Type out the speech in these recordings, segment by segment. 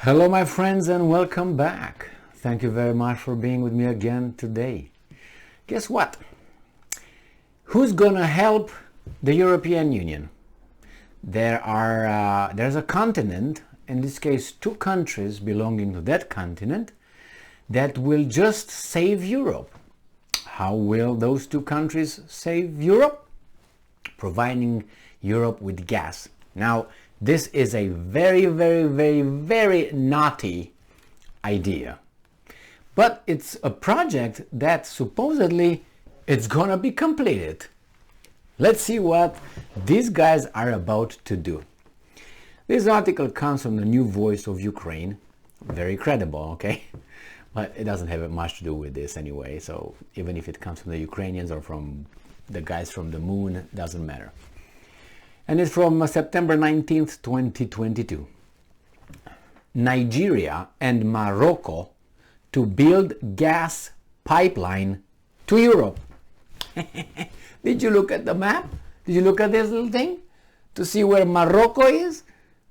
Hello my friends and welcome back. Thank you very much for being with me again today. Guess what? Who's gonna help the European Union? There's a continent, in this case two countries belonging to that continent, that will just save Europe. How will those two countries save Europe? Providing Europe with gas. Now, this is a very naughty idea. But it's a project that supposedly it's gonna be completed. Let's see what these guys are about to do. This article comes from the New Voice of Ukraine. Very credible, okay? But it doesn't have much to do with this anyway, so even if it comes from the Ukrainians or from the guys from the moon, doesn't matter. And it's from September 19th, 2022. Nigeria and Morocco to build gas pipeline to Europe. Did you look at the map? Did you look at this little thing to see where Morocco is?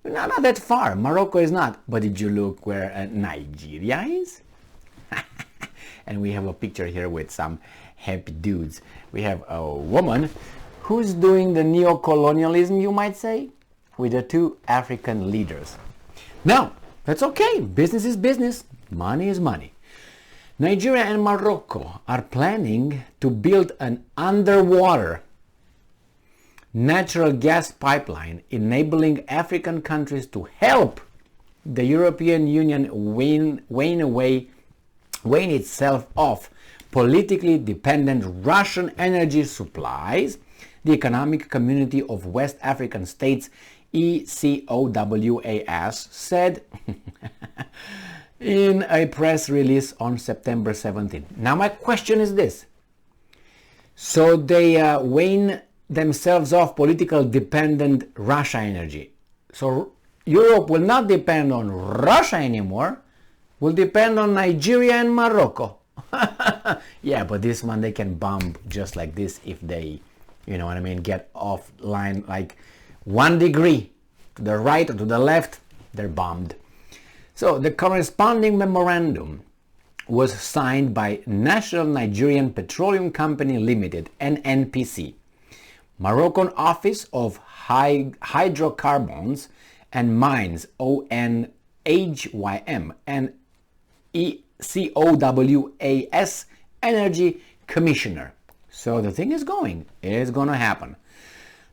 No, not that far. Morocco is not. But did you look where Nigeria is? And we have a picture here with some happy dudes. We have a woman who's doing the neocolonialism, you might say, with the two African leaders. Now, that's okay. Business is business. Money is money. Nigeria and Morocco are planning to build an underwater natural gas pipeline, enabling African countries to help the European Union wane itself off politically dependent Russian energy supplies. The Economic Community of West African States, ECOWAS, said in a press release on September 17. Now my question is this. So they wane themselves off political dependent Russia energy. So Europe will not depend on Russia anymore, will depend on Nigeria and Morocco. Yeah, but this one they can bomb just like this if they, you know what I mean, get offline like 1 degree to the right or to the left, they're bombed. So the corresponding memorandum was signed by National Nigerian Petroleum Company Limited, NNPC, Moroccan Office of Hydrocarbons and Mines, ONHYM, and ECOWAS Energy Commissioner. So the thing is going. It is going to happen.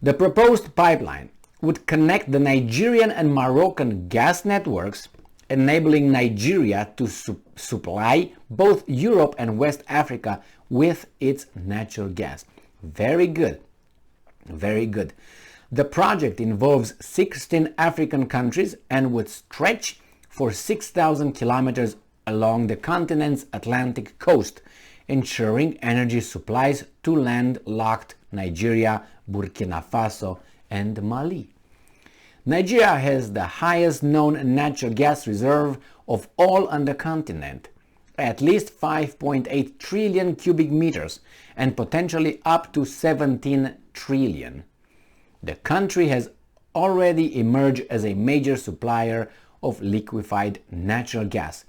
The proposed pipeline would connect the Nigerian and Moroccan gas networks, enabling Nigeria to supply both Europe and West Africa with its natural gas. Very good. Very good. The project involves 16 African countries and would stretch for 6,000 kilometers along the continent's Atlantic coast, ensuring energy supplies to landlocked Nigeria, Burkina Faso, and Mali. Nigeria has the highest known natural gas reserve of all on the continent, at least 5.8 trillion cubic meters and potentially up to 17 trillion. The country has already emerged as a major supplier of liquefied natural gas.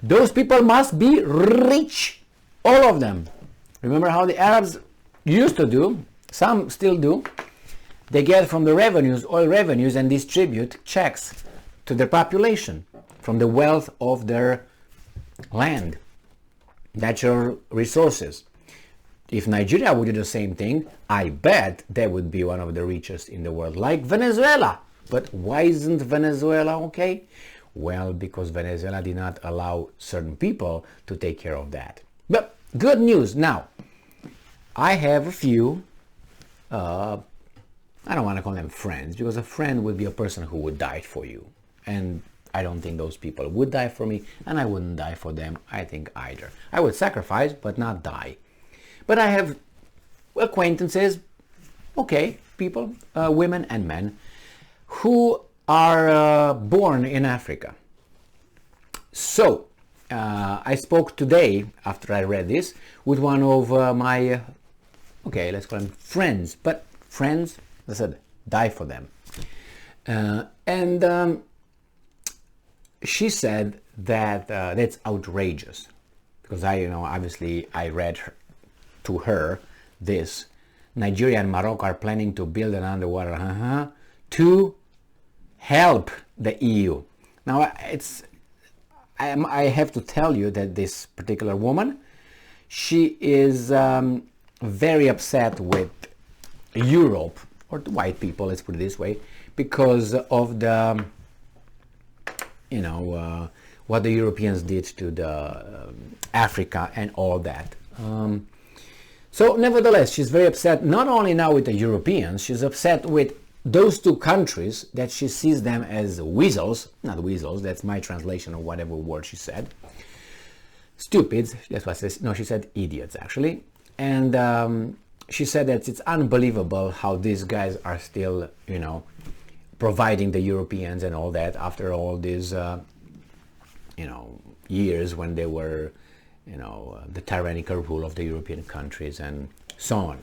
Those people must be rich. All of them. Remember how the Arabs used to do, some still do, they get from the revenues, oil revenues, and distribute checks to their population from the wealth of their land, natural resources. If Nigeria would do the same thing, I bet they would be one of the richest in the world, like Venezuela. But why isn't Venezuela okay? Well, because Venezuela did not allow certain people to take care of that. But good news. Now, I have a few, I don't want to call them friends, because a friend would be a person who would die for you. And I don't think those people would die for me, and I wouldn't die for them, I think, either. I would sacrifice, but not die. But I have acquaintances, okay, people, women and men, who are born in Africa. So, I spoke today, after I read this, with one of my, okay, let's call them friends, but friends, I said, die for them. And she said that that's outrageous, because obviously I read to her this. Nigeria and Morocco are planning to build an underwater to help the EU. Now I have to tell you that this particular woman, she is very upset with Europe, or the white people, let's put it this way, because of the what the Europeans did to the Africa and all that. So nevertheless, she's very upset, not only now with the Europeans, she's upset with those two countries that she sees them as weasels, not weasels, that's my translation of whatever word she said. Stupids, that's what she said. No, she said idiots, actually. And she said that it's unbelievable how these guys are still, providing the Europeans and all that after all these, years when they were, the tyrannical rule of the European countries and so on.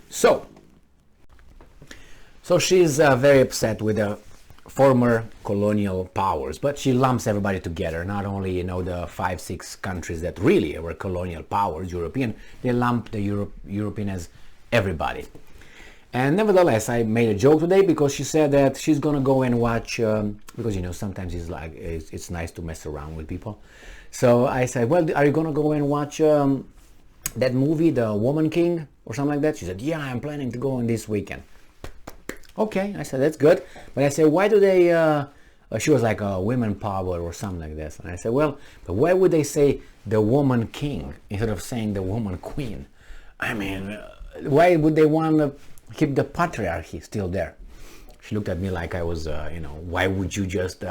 So she's very upset with the former colonial powers, but she lumps everybody together, not only, the 5-6 countries that really were colonial powers, European, they lump the European as everybody. And nevertheless, I made a joke today because she said that she's gonna go and watch, because sometimes it's nice to mess around with people. So I said, well, are you gonna go and watch that movie, The Woman King, or something like that? She said, yeah, I'm planning to go on this weekend. Okay, I said, that's good. But I said, why do they, she was like a women power or something like this. And I said, well, but why would they say the woman king instead of saying the woman queen? I mean, why would they want to keep the patriarchy still there? She looked at me like I was, why would you just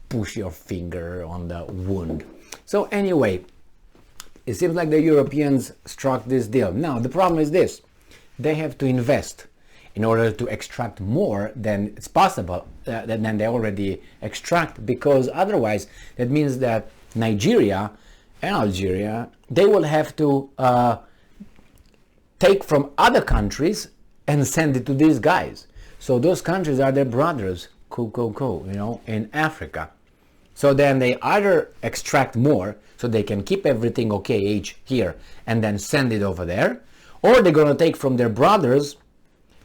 push your finger on the wound? So anyway, it seems like the Europeans struck this deal. Now, the problem is this. They have to invest in order to extract more than it's possible, than they already extract, because otherwise that means that Nigeria and Algeria, they will have to take from other countries and send it to these guys. So those countries are their brothers, in Africa. So then they either extract more so they can keep everything okay each here and then send it over there, or they're going to take from their brothers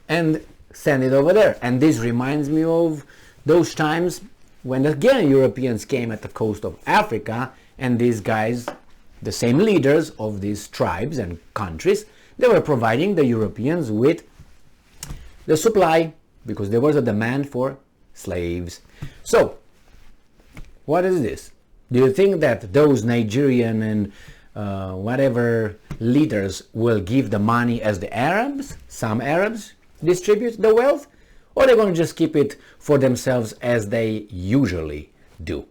and send it over there. And this reminds me of those times when again Europeans came at the coast of Africa, and these guys, the same leaders of these tribes and countries, they were providing the Europeans with the supply because there was a demand for slaves. So what is this? Do you think that those Nigerian and whatever leaders will give the money as the Arabs, some Arabs, distribute the wealth, or they're going to just keep it for themselves as they usually do?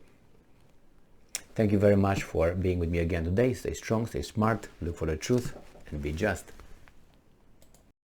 Thank you very much for being with me again today. Stay strong, stay smart, look for the truth, and be just.